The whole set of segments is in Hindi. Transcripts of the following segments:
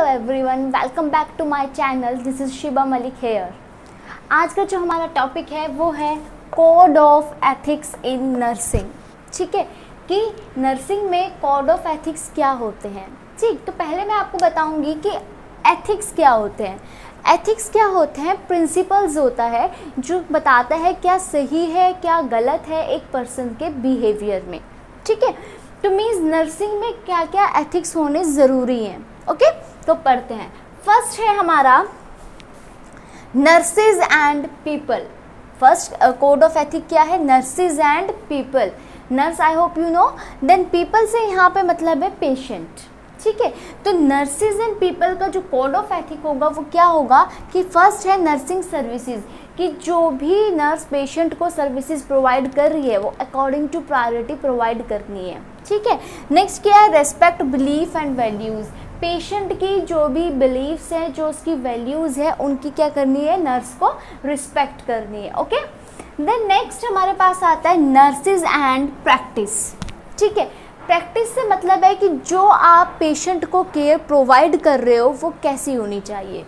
Hello everyone, welcome back to my channel. This is Shiba Malik here. आज का जो हमारा टॉपिक है वो है code of ethics in nursing. ठीक है कि नर्सिंग में कोड ऑफ एथिक्स क्या होते हैं। ठीक, तो पहले मैं आपको बताऊंगी कि एथिक्स क्या होते हैं। एथिक्स क्या होते हैं? प्रिंसिपल्स होता है जो बताता है क्या सही है क्या गलत है एक पर्सन के बिहेवियर में। ठीक है, तो मीन्स नर्सिंग में क्या क्या एथिक्स होने ज़रूरी हैं। ओके, तो पढ़ते हैं। फर्स्ट है हमारा nurses and people. First code of ethic क्या है? Nurses and people. Nurse I hope you know, then people से यहाँ पे मतलब है पेशेंट। ठीक है, तो नर्सेज एंड पीपल का जो कोड ऑफ एथिक होगा वो क्या होगा कि फर्स्ट है नर्सिंग सर्विसेज, कि जो भी नर्स पेशेंट को सर्विसेज प्रोवाइड कर रही है वो अकॉर्डिंग टू प्रायोरिटी प्रोवाइड करनी है। ठीक है, नेक्स्ट क्या है? Respect belief and values. Patient की जो भी बिलीव्स हैं, जो उसकी वैल्यूज़ है, उनकी क्या करनी है? नर्स को रिस्पेक्ट करनी है। ओके, देन नेक्स्ट हमारे पास आता है नर्सेज एंड प्रैक्टिस। ठीक है, प्रैक्टिस से मतलब है कि जो आप पेशेंट को केयर प्रोवाइड कर रहे हो वो कैसी होनी चाहिए।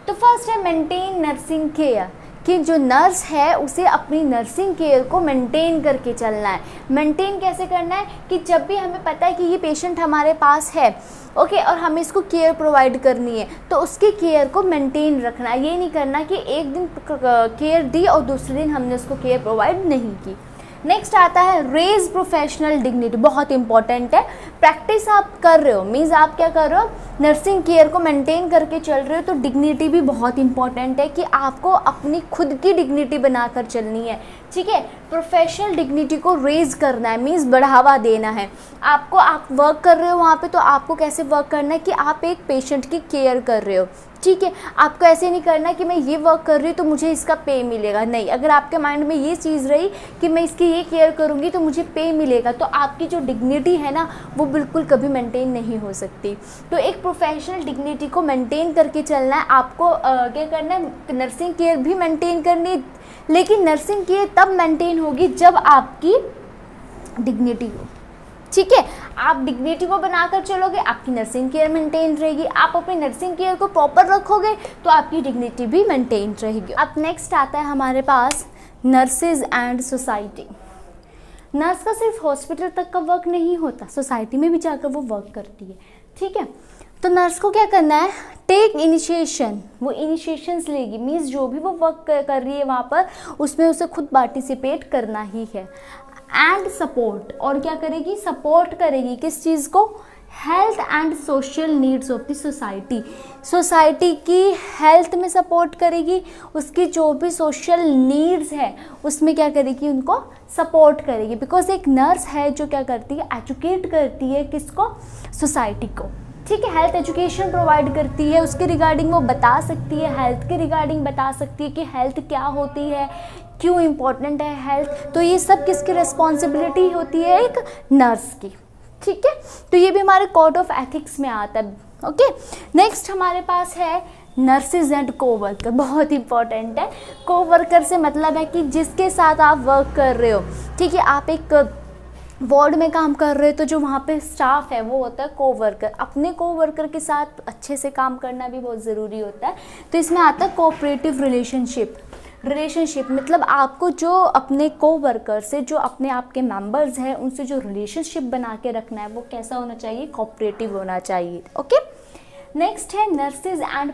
तो फर्स्ट है मेंटेन नर्सिंग केयर, कि जो नर्स है उसे अपनी नर्सिंग केयर को मेंटेन करके चलना है। मेंटेन कैसे करना है? कि जब भी हमें पता है कि ये पेशेंट हमारे पास है, ओके, और हमें इसको केयर प्रोवाइड करनी है, तो उसकी केयर को मेंटेन रखना है। ये नहीं करना कि एक दिन केयर दी और दूसरे दिन हमने उसको केयर प्रोवाइड नहीं की। नेक्स्ट आता है रेज प्रोफेशनल डिग्निटी। बहुत इंपॉर्टेंट है। प्रैक्टिस आप कर रहे हो मीन्स आप क्या कर रहे हो? नर्सिंग केयर को मेंटेन करके चल रहे हो, तो डिग्निटी भी बहुत इंपॉर्टेंट है कि आपको अपनी खुद की डिग्निटी बनाकर चलनी है। ठीक है, प्रोफेशनल डिग्निटी को रेज करना है मीन्स बढ़ावा देना है आपको। आप वर्क कर रहे हो वहाँ पे, तो आपको कैसे वर्क करना है कि आप एक पेशेंट की केयर कर रहे हो। ठीक है, आपको ऐसे नहीं करना कि मैं ये वर्क कर रही हूँ तो मुझे इसका पे मिलेगा। नहीं, अगर आपके माइंड में ये चीज़ रही कि मैं इसकी ये केयर करूँगी तो मुझे पे मिलेगा, तो आपकी जो डिग्निटी है ना वो बिल्कुल कभी मेंटेन नहीं हो सकती। तो एक प्रोफेशनल डिग्निटी को मेंटेन करके चलना है आपको। क्या करना है? नर्सिंग केयर भी मेंटेन करनी है, लेकिन नर्सिंग केयर तब मेंटेन होगी जब आपकी डिग्निटी हो। ठीक है, आप डिग्निटी को बनाकर चलोगे, आपकी नर्सिंग केयर मेंटेन रहेगी। आप अपनी नर्सिंग केयर को प्रॉपर रखोगे तो आपकी डिग्निटी भी मेंटेन रहेगी। अब नेक्स्ट आता है हमारे पास नर्सेज एंड सोसाइटी। नर्स का सिर्फ हॉस्पिटल तक का वर्क नहीं होता, सोसाइटी में भी जाकर वो वर्क करती है। ठीक है, तो नर्स को क्या करना है? Take initiation. वो इनिशिएशंस लेगी मीन्स जो भी वो वर्क कर रही है वहाँ पर उसमें उसे खुद पार्टिसिपेट करना ही है। एंड सपोर्ट, और क्या करेगी? सपोर्ट करेगी किस चीज़ को? Health and social needs of the society. Society की हेल्थ में सपोर्ट करेगी, उसकी जो भी सोशल नीड्स है उसमें क्या करेगी? उनको सपोर्ट करेगी। बिकॉज एक नर्स है जो क्या करती है? एजुकेट करती है किसको? सोसाइटी को। ठीक है, हेल्थ एजुकेशन प्रोवाइड करती है, उसके रिगार्डिंग वो बता सकती है, हेल्थ के रिगार्डिंग बता सकती है कि हेल्थ क्या होती है, क्यों इम्पोर्टेंट है हेल्थ। तो ये सब किसकी रिस्पॉन्सिबिलिटी होती है? एक नर्स की। ठीक है, तो ये भी हमारे कोड ऑफ एथिक्स में आता है। ओके, नेक्स्ट हमारे पास है नर्सेज एंड कोवर्कर। बहुत इंपॉर्टेंट है। कोवर्कर से मतलब है कि जिसके साथ आप वर्क कर रहे हो। ठीक है, आप एक वार्ड में काम कर रहे हो तो जो वहाँ पे स्टाफ है वो होता है कोवर्कर। अपने कोवर्कर के साथ अच्छे से काम करना भी बहुत ज़रूरी होता है। तो इसमें आता है कोऑपरेटिव रिलेशनशिप। मतलब आपको जो अपने कोवर्कर से, जो अपने आपके मेंबर्स हैं उनसे जो रिलेशनशिप बना के रखना है वो कैसा होना चाहिए? कोऑपरेटिव होना चाहिए। ओके, नेक्स्ट है नर्सेज एंड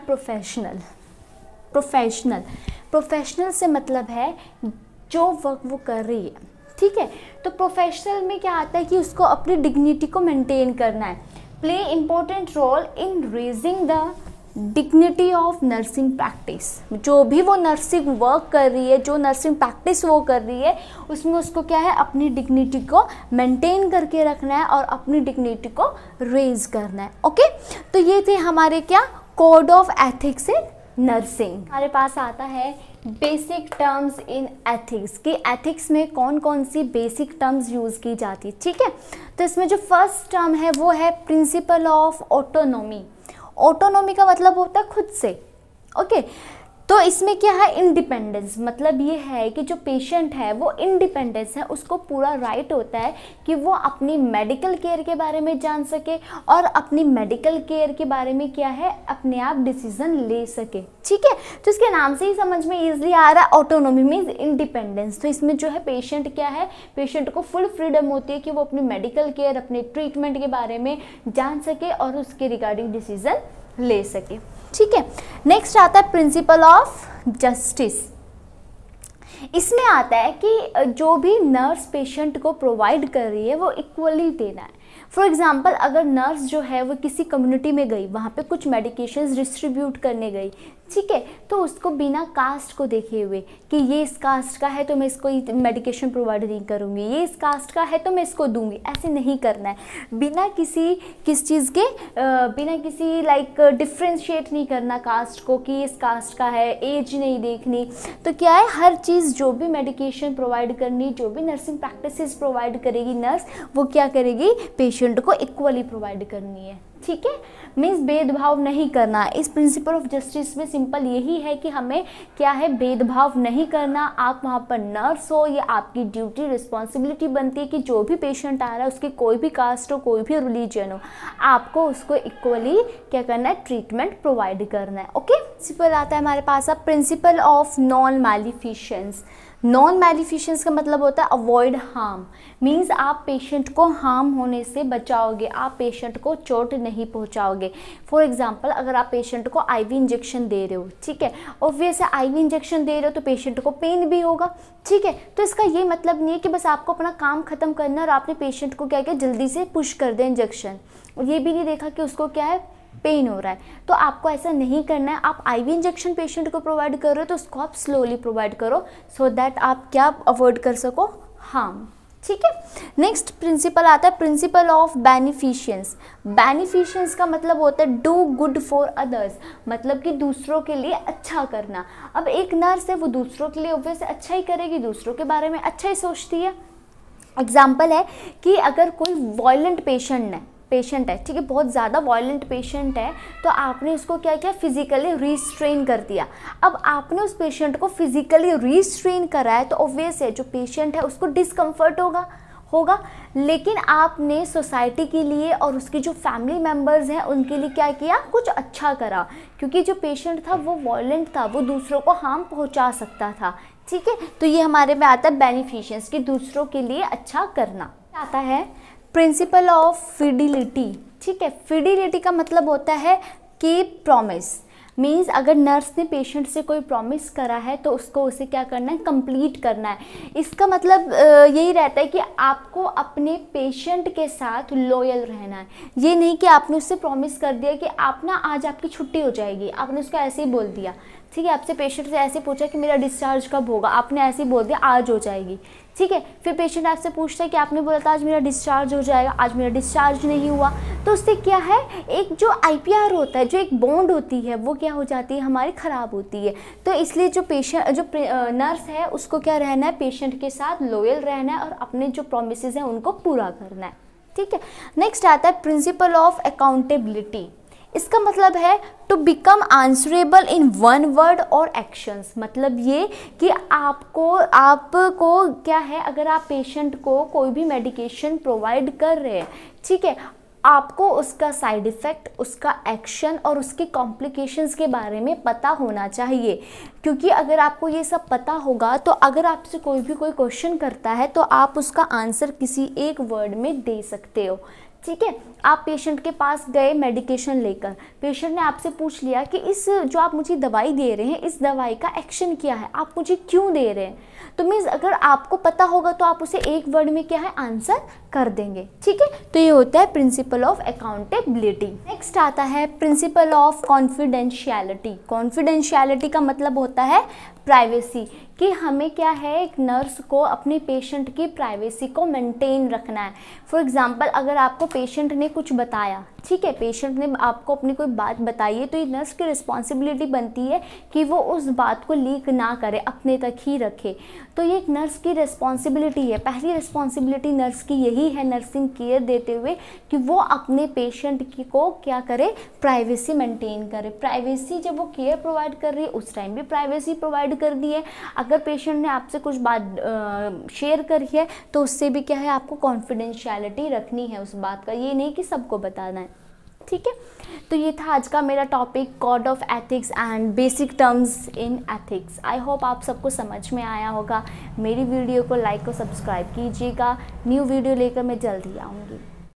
प्रोफेशनल से मतलब है जो वर्क वो कर रही है। ठीक है, तो प्रोफेशनल में क्या आता है कि उसको अपनी डिग्निटी को मेंटेन करना है। Play important role in raising the dignity of nursing practice. जो भी वो नर्सिंग वर्क कर रही है, जो नर्सिंग प्रैक्टिस वो कर रही है, उसमें उसको क्या है? अपनी डिग्निटी को मेंटेन करके रखना है और अपनी डिग्निटी को रेज करना है। ओके, तो ये थे हमारे क्या? Code of ethics in nursing. हमारे पास आता है बेसिक टर्म्स इन एथिक्स, कि एथिक्स में कौन कौन सी बेसिक टर्म्स यूज़ की जाती है। ठीक है, तो इसमें जो फर्स्ट टर्म है वो है प्रिंसिपल ऑफ ऑटोनॉमी। ऑटोनॉमी का मतलब होता है खुद से। ओके, तो इसमें क्या है, इंडिपेंडेंस, मतलब ये है कि जो पेशेंट है वो इंडिपेंडेंस है, उसको पूरा राइट होता है कि वो अपनी मेडिकल केयर के बारे में जान सके और अपनी मेडिकल केयर के बारे में क्या है, अपने आप डिसीजन ले सके। ठीक है, तो इसके नाम से ही समझ में इजीली आ रहा है, ऑटोनॉमी मीन्स इंडिपेंडेंस। तो इसमें जो है पेशेंट क्या है, पेशेंट को फुल फ्रीडम होती है कि वो अपनी मेडिकल केयर, अपने ट्रीटमेंट के बारे में जान सके और उसके रिगार्डिंग डिसीजन ले सके। ठीक है, नेक्स्ट आता है प्रिंसिपल ऑफ जस्टिस। इसमें आता है कि जो भी नर्स पेशेंट को प्रोवाइड कर रही है वो इक्वली देना है। फॉर एग्जाम्पल, अगर नर्स जो है वो किसी कम्युनिटी में गई, वहाँ पे कुछ मेडिकेशंस डिस्ट्रीब्यूट करने गई, ठीक है, तो उसको बिना कास्ट को देखे हुए कि ये इस कास्ट का है तो मैं इसको मेडिकेशन प्रोवाइड नहीं करूँगी, ये इस कास्ट का है तो मैं इसको दूंगी, ऐसे नहीं करना है। बिना किस चीज़ के बिना किसी लाइक डिफ्रेंशिएट नहीं करना कास्ट को कि इस कास्ट का है, एज नहीं देखनी। तो क्या है, हर चीज़ जो भी मेडिकेशन प्रोवाइड करनी, जो भी नर्सिंग प्रैक्टिसेस प्रोवाइड करेगी नर्स, वो क्या करेगी, पेशेंट को इक्वली प्रोवाइड करनी है। ठीक है, मीन्स भेदभाव नहीं करना। इस प्रिंसिपल ऑफ जस्टिस में सिंपल यही है कि हमें क्या है, भेदभाव नहीं करना। आप वहाँ पर नर्स हो, ये आपकी ड्यूटी रिस्पॉन्सिबिलिटी बनती है कि जो भी पेशेंट आ रहा है, उसकी कोई भी कास्ट हो, कोई भी रिलीजन हो, आपको उसको इक्वली क्या करना है, ट्रीटमेंट प्रोवाइड करना है। ओके, प्रिंसिपल आता है हमारे पास अब प्रिंसिपल ऑफ नॉन मैलिफिशेंस। नॉन मैलिफिशेंस का मतलब होता है अवॉइड हार्म, मीन्स आप पेशेंट को हार्म होने से बचाओगे, आप पेशेंट को चोट नहीं पहुंचाओगे। फॉर एग्जांपल, अगर आप पेशेंट को आईवी इंजेक्शन दे रहे हो, ठीक है, ऑब्वियस है आईवी इंजेक्शन दे रहे हो तो पेशेंट को पेन भी होगा। ठीक है, तो इसका ये मतलब नहीं है कि बस आपको अपना काम खत्म करना और आपने पेशेंट को क्या किया, जल्दी से पुश कर दे इंजेक्शन, और ये भी नहीं देखा कि उसको क्या है, पेन हो रहा है। तो आपको ऐसा नहीं करना है। आप आईवी इंजेक्शन पेशेंट को प्रोवाइड कर रहे हो तो उसको आप स्लोली प्रोवाइड करो, सो दैट आप क्या अवॉइड कर सको, हार्म। ठीक है, नेक्स्ट प्रिंसिपल आता है प्रिंसिपल ऑफ बेनिफिशियंस। बेनिफिशियंस का मतलब होता है डू गुड फॉर अदर्स, मतलब कि दूसरों के लिए अच्छा करना। अब एक नर्स है, वो दूसरों के लिए ऑब्वियस अच्छा ही करेगी, दूसरों के बारे में अच्छा ही सोचती है। एग्जाम्पल है कि अगर कोई वायलेंट पेशेंट है, ठीक है, बहुत ज़्यादा वायलेंट पेशेंट है, तो आपने उसको क्या किया, फिजिकली रिस्ट्रेन कर दिया। अब आपने उस पेशेंट को फिजिकली रिस्ट्रेन करा है तो ऑब्वियस है जो पेशेंट है उसको डिस्कम्फर्ट होगा, लेकिन आपने सोसाइटी के लिए और उसकी जो फैमिली मेम्बर्स हैं उनके लिए क्या किया, कुछ अच्छा करा, क्योंकि जो पेशेंट था वो वायलेंट था, वो दूसरों को हार्म पहुंचा सकता था। ठीक है, तो ये हमारे में आता है बेनिफिशियंस कि दूसरों के लिए अच्छा करना। आता है प्रिंसिपल ऑफ फिडिलिटी। ठीक है, फिडिलिटी का मतलब होता है कि प्रॉमिस, मीन्स अगर नर्स ने पेशेंट से कोई प्रॉमिस करा है तो उसको उसे क्या करना है, कंप्लीट करना है। इसका मतलब यही रहता है कि आपको अपने पेशेंट के साथ लॉयल रहना है। ये नहीं कि आपने उससे प्रॉमिस कर दिया कि आप ना आज आपकी छुट्टी हो जाएगी, आपने उसको ऐसे ही बोल दिया। ठीक है, आपसे पेशेंट से ऐसे पूछा कि मेरा डिस्चार्ज कब होगा, आपने ऐसे ही बोल दिया आज हो जाएगी। ठीक है, फिर पेशेंट आपसे पूछता है कि आपने बोला था आज मेरा डिस्चार्ज हो जाएगा, आज मेरा डिस्चार्ज नहीं हुआ, तो उससे क्या है, एक जो IPR होता है, जो एक बॉन्ड होती है, वो क्या हो जाती है, हमारी ख़राब होती है। तो इसलिए जो नर्स है उसको क्या रहना है, पेशेंट के साथ लॉयल रहना है और अपने जो प्रोमिसेस हैं उनको पूरा करना है। ठीक है, नेक्स्ट आता है प्रिंसिपल ऑफ अकाउंटेबिलिटी। इसका मतलब है to become answerable in one word और एक्शंस, मतलब ये कि आपको क्या है, अगर आप पेशेंट को कोई भी मेडिकेशन प्रोवाइड कर रहे हैं, ठीक है, आपको उसका साइड इफ़ेक्ट, उसका एक्शन और उसके कॉम्प्लिकेशंस के बारे में पता होना चाहिए। क्योंकि अगर आपको ये सब पता होगा तो अगर आपसे कोई क्वेश्चन करता है तो आप उसका आंसर किसी एक वर्ड में दे सकते हो। ठीक है, आप पेशेंट के पास गए मेडिकेशन लेकर, पेशेंट ने आपसे पूछ लिया कि इस जो आप मुझे दवाई दे रहे हैं, इस दवाई का एक्शन क्या है, आप मुझे क्यों दे रहे हैं, तो मीन्स अगर आपको पता होगा तो आप उसे एक वर्ड में क्या है, आंसर कर देंगे। ठीक है, तो ये होता है प्रिंसिपल ऑफ अकाउंटेबिलिटी। नेक्स्ट आता है प्रिंसिपल ऑफ कॉन्फिडेंशियलिटी। कॉन्फिडेंशियलिटी का मतलब होता है प्राइवेसी, कि हमें क्या है, एक नर्स को अपने पेशेंट की प्राइवेसी को मेंटेन रखना है। फॉर एग्जांपल अगर आपको पेशेंट ने कुछ बताया, ठीक है, पेशेंट ने आपको अपनी कोई बात बताई है, तो ये नर्स की रिस्पॉन्सिबिलिटी बनती है कि वो उस बात को लीक ना करे, अपने तक ही रखे। तो ये एक नर्स की रिस्पॉन्सिबिलिटी है। पहली रिस्पॉन्सिबिलिटी नर्स की यही है नर्सिंग केयर देते हुए कि वो अपने पेशेंट की को क्या करे, प्राइवेसी मेंटेन करे। प्राइवेसी जब वो केयर प्रोवाइड कर रही है उस टाइम भी प्राइवेसी प्रोवाइड कर दी है। अगर पेशेंट ने आपसे कुछ बात शेयर करी है तो उससे भी क्या है, आपको कॉन्फिडेंशियलिटी रखनी है उस बात का, ये नहीं कि सबको बताना है, ठीक है। तो ये था आज का मेरा topic, code of ethics and basic terms in ethics. I hope आप सबको समझ में आया होगा। मेरी वीडियो को लाइक और सब्सक्राइब कीजिएगा। न्यू वीडियो लेकर मैं जल्द ही आऊँगी।